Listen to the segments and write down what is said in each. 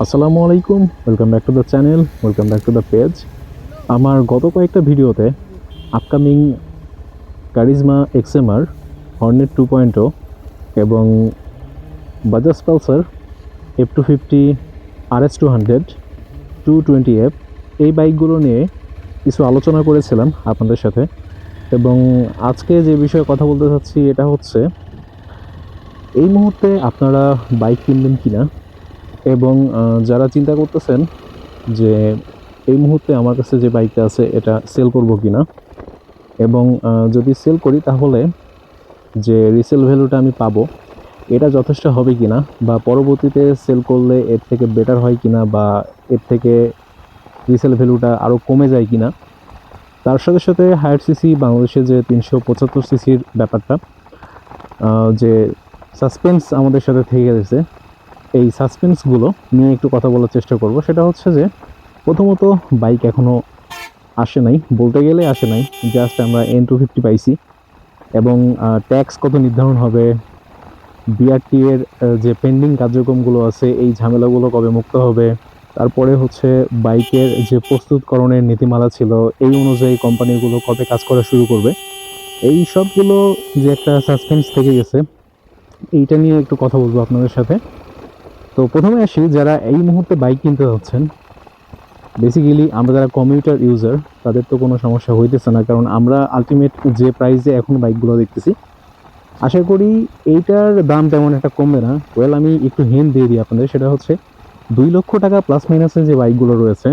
আসসালামু আলাইকুম, welcome back to the channel, welcome back to the page. আমার গত কয়েকটা ভিডিওতে আপকামিং কারিজমা এক্সএমআর, হর্নেট 2.0 এবং Bajaj Pulsar F250 RS200 220F এই বাইকগুলো নিয়ে কিছু আলোচনা করেছিলাম আপনাদের সাথে। এবং আজকে যে বিষয়ে কথা বলতে চাচ্ছি এটা হচ্ছে এই মুহূর্তে আপনারা বাইক কিনবেন কিনা, এবং যারা চিন্তা করতেছেন যে এই মুহূর্তে আমার কাছে যে বাইকটা আছে এটা সেল করব কিনা, এবং যদি সেল করি তাহলে যে রিসেল ভ্যালুটা আমি পাবো এটা যথেষ্ট হবে কিনা, বা পরবর্তীতে সেল করলে এর থেকে বেটার হয় কিনা, বা এর থেকে রিসেল ভ্যালুটা আরও কমে যায় কিনা। তার সাথে সাথে হায়ার সিসি বাংলাদেশে যে 375 সিসির ব্যাপারটা, যে সাসপেন্স আমাদের সাথে থেকে গেছে, এই সাসপেন্সগুলো নিয়ে একটু কথা বলার চেষ্টা করব। সেটা হচ্ছে যে প্রথমত বাইক এখনও আসে নাই, বলতে গেলে আসে নাই, জাস্ট আমরা N250 পাইছি। এবং ট্যাক্স কত নির্ধারণ হবে, বিআরটি এর যে পেন্ডিং কার্যক্রমগুলো আছে এই ঝামেলাগুলো কবে মুক্ত হবে, তারপরে হচ্ছে বাইকের যে প্রস্তুতকরণের নীতিমালা ছিল এই অনুযায়ী কোম্পানিগুলো কবে কাজ করা শুরু করবে, এই সবগুলো যে একটা সাসপেন্স থেকে গেছে, এইটা নিয়ে একটু কথা বলবো আপনাদের সাথে। তো প্রথমে আসি, যারা এই মুহূর্তে বাইক কিনতে যাচ্ছেন, বেসিক্যালি আমরা যারা কমিউটার ইউজার তাদের তো কোনো সমস্যা হইতেছে না, কারণ আমরা আলটিমেট যে প্রাইসে এখন বাইকগুলো দেখতেছি, আশা করি এইটার দাম তেমন একটা কমবে না। আমি একটু হিন্ট দিয়ে দিই আপনাদের, সেটা হচ্ছে 2 লক্ষ টাকা প্লাস মাইনাসে যে বাইকগুলো রয়েছে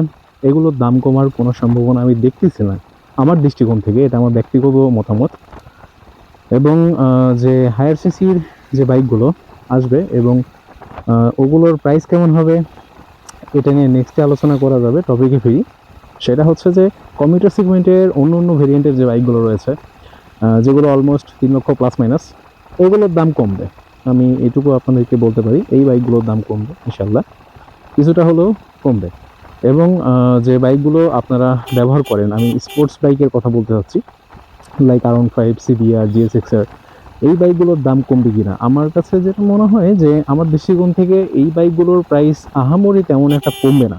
এগুলোর দাম কমার কোনো সম্ভাবনা আমি দেখতেছি না আমার দৃষ্টিকোণ থেকে, এটা আমার ব্যক্তিগত মতামত। এবং যে হায়ার সিসির যে বাইকগুলো আসবে এবং ওগুলোর প্রাইস কেমন হবে এটা নিয়ে নেক্সটে আলোচনা করা যাবে টপিকে ফিরি। সেটা হচ্ছে যে কমিউটার সেগমেন্টের অন্য অন্য ভেরিয়েন্টের যে বাইকগুলো রয়েছে, যেগুলো অলমোস্ট 3 লক্ষ প্লাস মাইনাস, এগুলোর দাম কমবে। আমি এটুকু আপনাদেরকে বলতে পারি, এই বাইকগুলোর দাম কমবে ইনশাল্লাহ, কিছুটা হলেও কমবে। এবং যে বাইকগুলো আপনারা ব্যবহার করেন, আমি স্পোর্টস বাইকের কথা বলতে চাচ্ছি, লাইক R15 CBR GSX-R, এই বাইকগুলোর দাম কমবে কিনা। আমার কাছে যেটা মনে হয় যে আমার দৃষ্টিকোণ থেকে এই বাইকগুলোর প্রাইস আহামরি তেমন একটা কমবে না,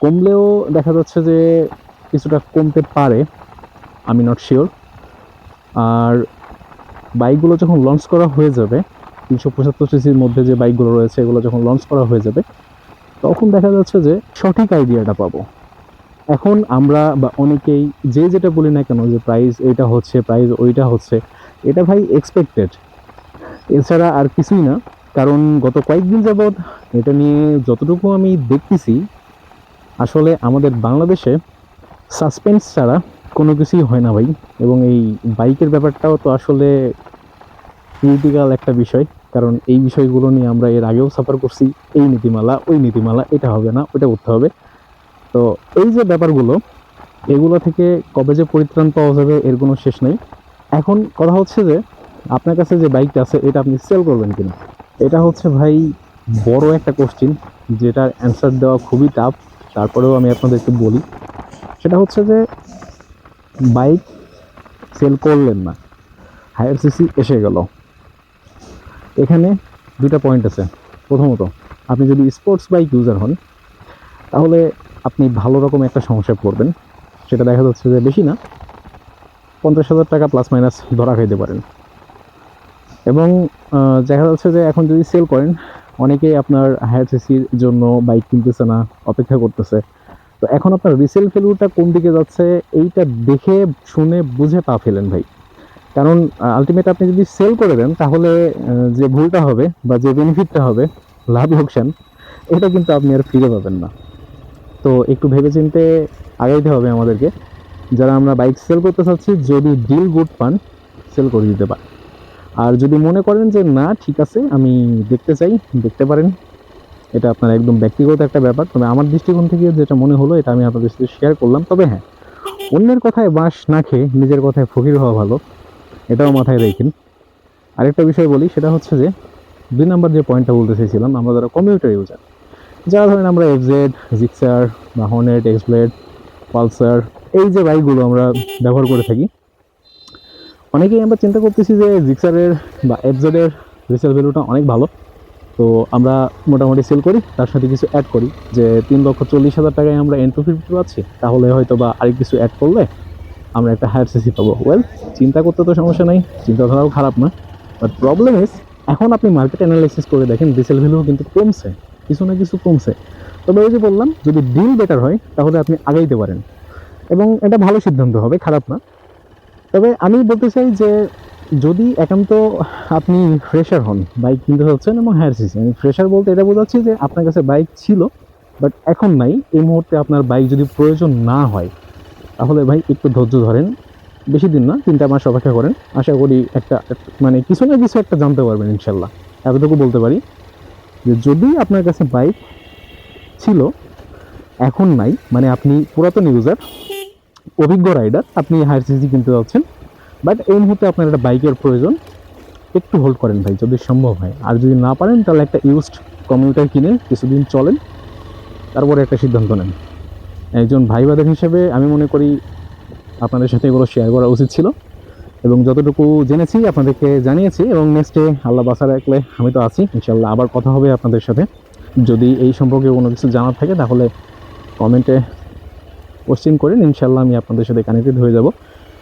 কমলেও দেখা যাচ্ছে যে কিছুটা কমতে পারে, আমি নট শিওর। আর বাইকগুলো যখন লঞ্চ করা হয়ে যাবে, 375 সিসির মধ্যে যে বাইকগুলো রয়েছে এগুলো যখন লঞ্চ করা হয়ে যাবে, তখন দেখা যাচ্ছে যে সঠিক আইডিয়াটা পাবো। এখন আমরা বা অনেকেই যে যেটা বলি না কেন, যে প্রাইস এইটা হচ্ছে, প্রাইস ওইটা হচ্ছে, এটা ভাই এক্সপেক্টেড, এছাড়া আর কিছুই না। কারণ গত কয়েকদিন যাবৎ এটা নিয়ে যতটুকু আমি দেখতেছি, আসলে আমাদের বাংলাদেশে সাসপেন্স ছাড়া কোনো কিছুই হয় না ভাই। এবং এই বাইকের ব্যাপারটাও তো আসলে ক্রিটিক্যাল একটা বিষয়, কারণ এই বিষয়গুলো নিয়ে আমরা এর আগেও সাফার করছি, এই নীতিমালা ওই নীতিমালা, এটা হবে না ওটা করতে হবে। তো এই যে ব্যাপারগুলো, এগুলো থেকে কবে যে পরিত্রাণ পাওয়া যাবে এর কোনো শেষ নেই। এখন কথা হচ্ছে যে আপনার কাছে যে বাইকটা আছে এটা আপনি সেল করবেন কিনা, এটা হচ্ছে ভাই বড় একটা কোশ্চিন, যেটার অ্যান্সার দেওয়া খুবই টাফ। তারপরেও আমি আপনাদেরকে বলি, সেটা হচ্ছে যে বাইক সেল করলেন না, হায়ার সিসি এসে গেল, এখানে দুটা পয়েন্ট আছে। প্রথমত, আপনি যদি স্পোর্টস বাইক ইউজার হন তাহলে আপনি ভালো রকম একটা সমস্যায় পড়বেন, সেটা দেখা যাচ্ছে যে বেশি না, 50,000 টাকা প্লাস মাইনাস ধরা খাইতে পারেন। এবং দেখা যাচ্ছে যে এখন যদি সেল করেন, অনেকেই আপনার হায়ার সিসির জন্য বাইক কিনতেছে না, অপেক্ষা করতেছে। তো এখন আপনার রিসেল ভ্যালুটা কোন দিকে যাচ্ছে এইটা দেখে শুনে বুঝে পা ফেলেন ভাই। কারণ আলটিমেট আপনি যদি সেল করে দেন তাহলে যে ভুলটা হবে বা যে বেনিফিটটা হবে, লাভ লোকসান, এটা কিন্তু আপনি আর ফিরে পাবেন না। তো একটু ভেবেচিন্তে আগাইতে হবে আমাদেরকে, যারা আমরা বাইক সেল করতে চাচ্ছি, যদি ডিল গুড পান সেল করে দিতে পারেন। আর যদি মনে করেন যে না ঠিক আছে আমি দেখতে চাই, দেখতে পারেন, এটা আপনার একদম ব্যক্তিগত একটা ব্যাপার। তবে আমার দৃষ্টিকোণ থেকে যেটা মনে হলো এটা আমি আপনাদের সাথে শেয়ার করলাম। তবে হ্যাঁ, অন্যের কথায় বাঁশ না খেয়ে নিজের কথায় ফকির হওয়া ভালো, এটাও মাথায় রাখেন। আরেকটা বিষয় বলি, সেটা হচ্ছে যে 2 নম্বর যে পয়েন্টটা বলতে চাইছিলাম, আমরা যারা কমিউটার ইউজার, যারা ধরেন আমরা এফজেড, জিক্সার বা হর্নেট, এক্সব্লেড, পালসার, এই যে বাইকগুলো আমরা ব্যবহার করে থাকি, অনেকেই আমরা চিন্তা করতেছি যে জিক্সারের বা এফজেডের রিসেল ভ্যালুটা অনেক ভালো, তো আমরা মোটামুটি সেল করি, তার সাথে কিছু অ্যাড করি, যে 3,40,000 টাকায় আমরা N250 পাচ্ছি, তাহলে হয়তো বা আরেক কিছু অ্যাড করলে আমরা একটা হায়ার সিসি পাবো। ওয়েল, চিন্তা করতে তো সমস্যা নাই, চিন্তাধারাও খারাপ না, বাট প্রবলেম ইজ এখন আপনি মার্কেট অ্যানালাইসিস করে দেখেন রিসেল ভ্যালু কিন্তু কমছে, কিছু না কিছু কমছে। তবে ওই যে বললাম, যদি ডিল বেটার হয় তাহলে আপনি আগাইতে পারেন, এবং এটা ভালো সিদ্ধান্ত হবে, খারাপ না। তবে আমি বলতে চাই যে যদি একান্ত আপনি ফ্রেশার হন, বাইক কিনতে হচ্ছেন এবং হায়ার সিসি, আমি ফ্রেশার বলতে এটা বোঝাচ্ছি যে আপনার কাছে বাইক ছিল বাট এখন নাই, এই মুহূর্তে আপনার বাইক যদি প্রয়োজন না হয়, তাহলে ভাই একটু ধৈর্য ধরেন, বেশি দিন না, 3টা মাস অপেক্ষা করেন। আশা করি একটা মানে কিছু না কিছু একটা জানতে পারবেন ইনশাল্লাহ। এতটুকু বলতে পারি যে যদি আপনার কাছে বাইক ছিল, এখন নাই, মানে আপনি পুরাতন ইউজার, অভিজ্ঞ রাইডার, আপনি হায়ার সিসি কিনতে যাচ্ছেন, বাট এই মুহূর্তে আপনার একটা বাইকের প্রয়োজন, একটু হোল্ড করেন ভাই যদি সম্ভব হয়। আর যদি না পারেন তাহলে একটা ইউজড কমিউটার কিনে কিছুদিন চলেন, তারপরে একটা সিদ্ধান্ত নেন। একজন ভাই বাদের হিসেবে আমি মনে করি আপনাদের সাথে এগুলো শেয়ার করা উচিত ছিল, এবং যতটুকু জেনেছি আপনাদেরকে জানিয়েছি, এবং নেক্সটে আল্লাহ বাসা রাখলে আমি তো আছি ইনশাল্লাহ, আবার কথা হবে আপনাদের সাথে। যদি এই সম্পর্কে কোনো কিছু জানার থাকে তাহলে কমেন্টে কোশ্চেন করেন, ইনশাল্লাহ আমি আপনাদের সাথে কানেক্টেড হয়ে যাব।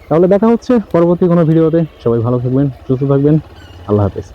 তাহলে দেখা হচ্ছে পরবর্তী কোনো ভিডিওতে। সবাই ভালো থাকবেন, সুস্থ থাকবেন, আল্লাহ হাফেজ।